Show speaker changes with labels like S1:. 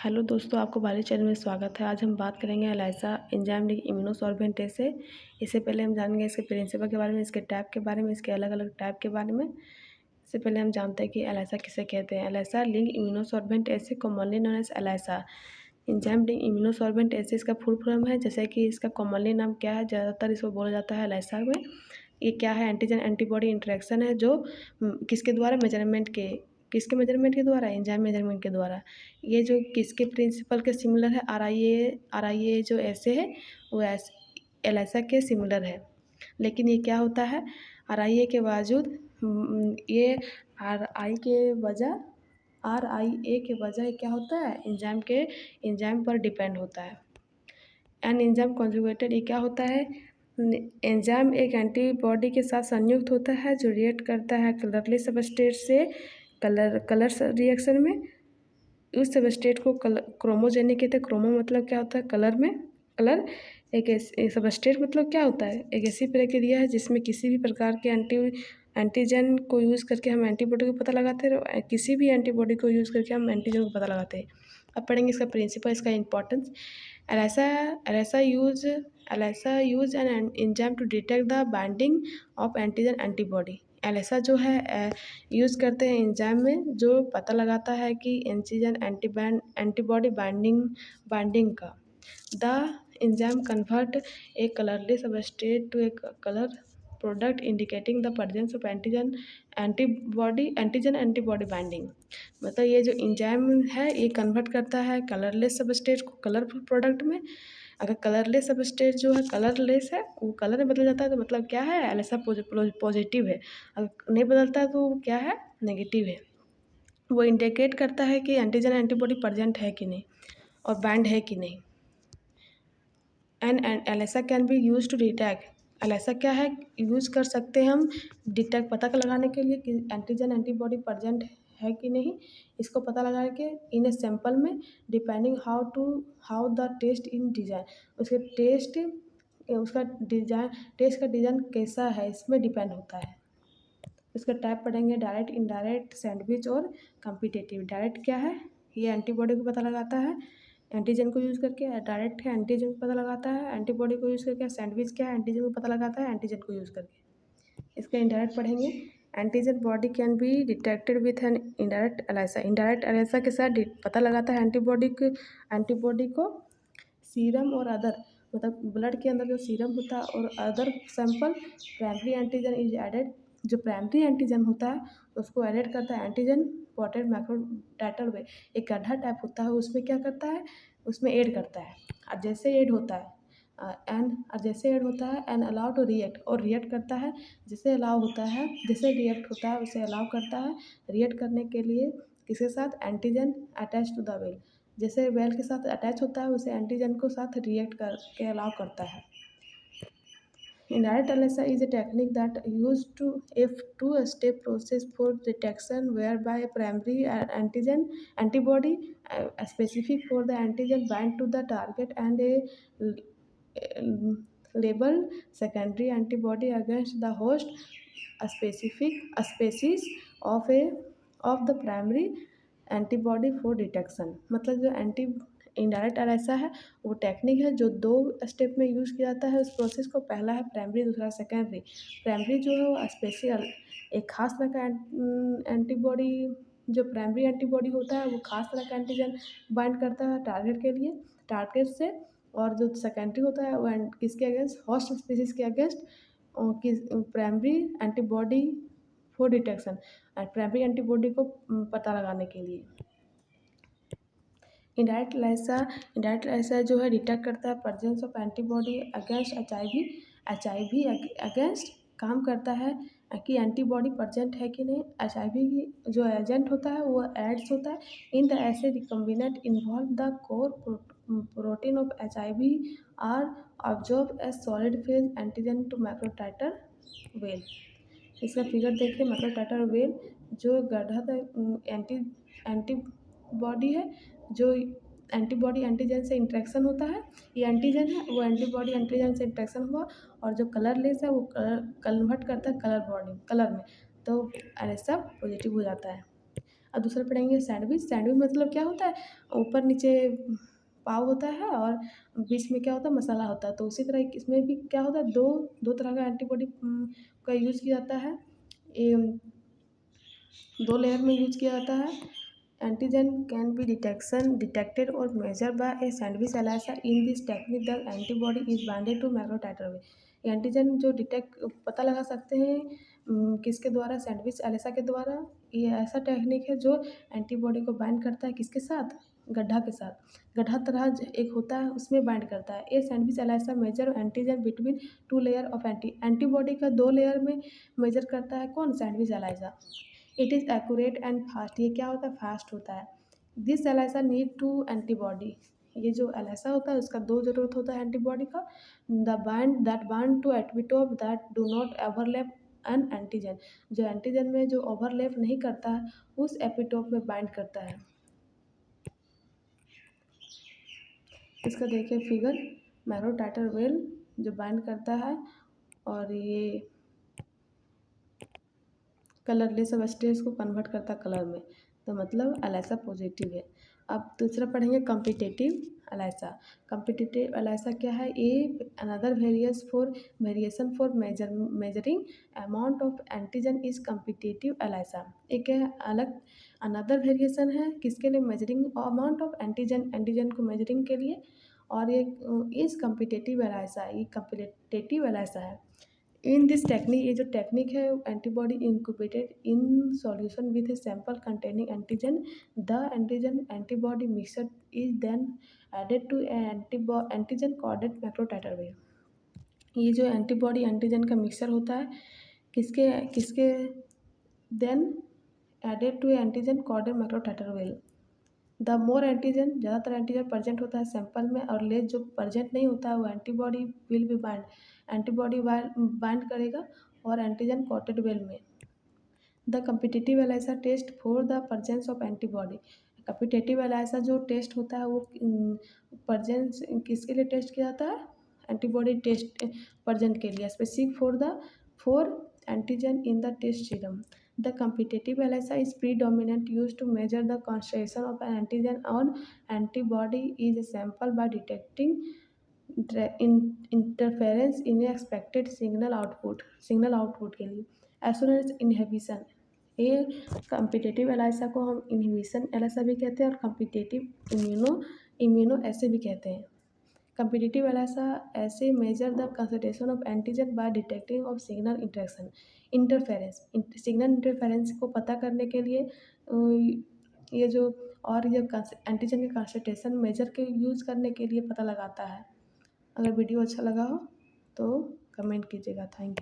S1: Hello दोस्तों, आपको हमारे चैनल में स्वागत है। आज हम बात करेंगे एलाइजा एंजाइम इम्यूनोसॉर्बेंटेज से। इससे पहले हम जानेंगे इसके प्रिंसिपल के बारे में, इसके टाइप के बारे में, इसके अलग अलग टाइप के बारे में। इससे पहले हम जानते हैं कि एलाइजा किसे कहते हैं। ELISA link immunosorbent acid commonly known as ELISA enzyme link immunosorbent acid इसका फुल फॉर्म है। जैसे कि इसका कॉमनली नाम क्या है, ज़्यादातर इसको बोला जाता है एलाइजा में। ये क्या है, एंटीजन एंटीबॉडी इंटरेक्शन है जो किसके द्वारा, मेजरमेंट के, किसके मेजरमेंट के द्वारा, एंजाइम मेजरमेंट के द्वारा। ये जो किसके प्रिंसिपल के सिमिलर है, आर आई ए जो ऐसे है वो एलाइजा के सिमिलर है। लेकिन ये क्या होता है, आर आई ए के बावजूद ये आर आई ए के वजह क्या होता है, एंजाइम पर डिपेंड होता है। एन एंजाइम कॉन्जुगेटेड, ये क्या होता है, एंजाइम एक एंटीबॉडी के साथ संयुक्त होता है जो रिएक्ट करता है कलरलेस सबस्ट्रेट से कलर रिएक्शन में। उस सबस्ट्रेट को क्रोमोजेनिक कहते हैं। क्रोमो मतलब क्या होता है, कलर में, कलर। एक सबस्ट्रेट मतलब क्या होता है, एक ऐसी प्रक्रिया है जिसमें किसी भी प्रकार के एंटीजन को यूज़ करके हम एंटीबॉडी को पता लगाते हैं, और किसी भी एंटीबॉडी को यूज़ करके हम एंटीजन को पता लगाते हैं। अब पढ़ेंगे इसका प्रिंसिपल, इसका importance. ELISA ELISA use an enzyme to detect the binding of antigen antibody. ELISA जो है यूज़ करते हैं एंजाइम में, जो पता लगाता है कि एंटीजन एंटीबॉडी बाइंडिंग का। The enzyme convert a colourless substrate to a colour product indicating the presence of antigen antibody binding. मतलब ये जो एंजाइम है ये कन्वर्ट करता है कलरलेस सबस्ट्रेट को कलरफुल प्रोडक्ट में। अगर कलरलेस सबस्ट्रेट जो है कलरलेस है, वो कलर में बदल जाता है, तो मतलब क्या है, एलाइसा पॉजिटिव है। अगर नहीं बदलता है तो वो क्या है, नेगेटिव है। वो इंडिकेट करता है कि एंटीजन एंटीबॉडी प्रेजेंट है कि नहीं और बाइंड है कि नहीं। And ELISA can be use to detect. ELISA क्या है, यूज़ कर सकते हैं हम डिटेक्ट, पता लगाने के लिए कि एंटीजन एंटीबॉडी प्रेजेंट है कि नहीं। इसको पता लगा के इन ए सैंपल में depending how the test in design, उसके उसका डिज़ाइन, टेस्ट का डिज़ाइन कैसा है इसमें डिपेंड होता है। इसका टाइप पढ़ेंगे, डायरेक्ट, इनडायरेक्ट, सैंडविच और कॉम्पिटिटिव। डायरेक्ट क्या है, ये एंटीबॉडी को पता लगाता है एंटीजन को यूज़ करके। डायरेक्ट है, एंटीजन को पता लगाता है एंटीबॉडी को यूज़ करके। सैंडविच क्या है, एंटीजन को पता लगाता है एंटीजन को यूज़ करके। इसका इनडायरेक्ट पढ़ेंगे, antigen body can be detected with an indirect ELISA. Indirect ELISA के साथ पता लगाता है एंटीबॉडी को सीरम और अदर, मतलब ब्लड के अंदर जो सीरम होता है और other sample primary antigen is added. जो प्राइमरी एंटीजन होता है उसको एडेड करता है एंटीजन पोर्टेड मैक्रोटाइटर वे। एक गड्ढा टाइप होता है, उसमें क्या करता है, उसमें ऐड करता है। और जैसे ऐड होता है एंड अलाउ टू रिएक्ट, और रिएक्ट करता है। जैसे अलाउ होता है, जैसे रिएक्ट होता है उसे अलाउ करता है रिएक्ट करने के लिए। किसके साथ, antigen attach to the well. जैसे वेल के साथ अटैच होता है उसे एंटीजन को साथ रिएक्ट करके अलाउ करता है। Indirect ELISA is a technique that used to a two-step process for detection whereby a primary antibody specific for the antigen bind to the target and label secondary antibody against the host, a species of the primary antibody for detection. मतलब जो indirect ELISA है वो technique है जो दो step में use किया जाता है उस प्रोसेस को। पहला है प्राइमरी, दूसरा सेकेंडरी। प्राइमरी जो है वो स्पेशल, एक खास तरह का एंटीबॉडी, जो प्राइमरी एंटीबॉडी होता है वो खास तरह का एंटीजन बाइंड करता है टारगेट के लिए, टारगेट से। और जो सेकेंडरी होता है वो किसके अगेंस्ट, होस्ट स्पीसीज के अगेंस्ट, किस primary antibody for detection, primary antibody को पता लगाने के लिए। इंडायरेक्ट एलाइसा जो है डिटेक्ट करता है presence of antibody against H I V against, काम करता है कि एंटीबॉडी प्रेजेंट है कि नहीं। एच.आई.वी की जो एजेंट होता है वो एड्स होता है in the assay recombinant involve the core protein of HIV are observe as solid phase antigen to macrotiter well. इसका फिगर देखिए, मैक्रोटाइटर वेल जो गड्ढा एंटीबॉडी है, जो एंटीबॉडी एंटीजन से इंटरेक्शन होता है, ये एंटीजन है वो एंटीबॉडी एंटीजन से इंटरेक्शन हुआ और जो कलरलेस है वो कन्वर्ट करता है कलर में, तो एलाइसा पॉजिटिव हो जाता है। और दूसरा पढ़ेंगे सैंडविच। सैंडविच मतलब क्या होता है, ऊपर नीचे पाव होता है और बीच में क्या होता है, मसाला होता है। तो उसी तरह इसमें भी क्या होता है, दो दो तरह का एंटीबॉडी का यूज़ किया जाता है। ये 2 लेयर में यूज़ किया जाता है। एंटीजन कैन बी डिटेक्टेड और measured by a sandwich ELISA. In this technique the antibody is binded to macrotiter way. Antigen जो डिटेक्ट पता लगा सकते हैं किसके द्वारा, सैंडविच एलाइसा के द्वारा। ये ऐसा टेक्निक है जो एंटीबॉडी को बाइंड करता है किसके साथ, गड्ढा के साथ। गड्ढा तरह एक होता है उसमें बाइंड करता है। ये sandwich ELISA measure antigen between 2 layer of antibody का 2 लेयर में मेजर करता है कौन, sandwich ELISA. It is accurate and fast. ये क्या होता है, फास्ट होता है। This ELISA need two antibody. ये जो एलाइसा होता है उसका 2 ज़रूरत होता है एंटीबॉडी का। That bind to epitope that do not overlap an antigen. जो एंटीजन में जो ओवरलैप नहीं करता है उस एपिटोप में बाइंड करता है। इसका देखिए फिगर, मैक्रोटाइटर वेल जो बाइंड करता है और ये कलरलेस सबस्टेंस को कन्वर्ट करता कलर में, तो मतलब एलाइसा पॉजिटिव है। अब दूसरा पढ़ेंगे कॉम्पिटिटिव एलाइसा। कॉम्पिटिटिव एलाइसा क्या है, ये another variation for measuring amount of antigen is competitive ELISA. एक है अलग अनदर वेरिएशन है किसके लिए, मेजरिंग अमाउंट ऑफ एंटीजन को मेजरिंग के लिए। और ये इज कॉम्पिटिटिव एलाइसा, ये कॉम्पिटिटिव एलाइसा है। इन दिस टेक्निक, ये जो टेक्निक है, antibody incubated in solution with a sample containing antigen. The antigen antibody mixer is then added to antigen coded macrotiter way. ये जो एंटीबॉडी एंटीजन का mixer होता है किसके किसके then added to antigen coded macrotiter well. The more antigen, ज़्यादातर antigen present होता है सैंपल में, और लेस जो प्रेजेंट नहीं होता है वो antibody will be bind, antibody bind करेगा और एंटीजन कोटेड वेल में। The competitive ELISA test for the presence of antibody. Competitive ELISA जो टेस्ट होता है वो प्रेजेंस किसके लिए टेस्ट किया जाता है, एंटीबॉडी टेस्ट प्रेजेंट के लिए, specific for antigen in the test serum. The competitive ELISA is predominant used to measure the concentration of an antigen on antibody is a sample by detecting interference in expected signal output के लिए। As soon as inhibition, ये competitive ELISA को हम inhibition ELISA भी कहते हैं और competitive immuno ऐसे भी कहते हैं। कम्पिटिटिव एलाइसा ऐसे measure the concentration of antigen by detecting of signal interference. Signal interference को पता करने के लिए ये जो और ये एंटीजन के कंसंट्रेशन मेजर के यूज़ करने के लिए पता लगाता है। अगर वीडियो अच्छा लगा हो तो कमेंट कीजिएगा। Thank you.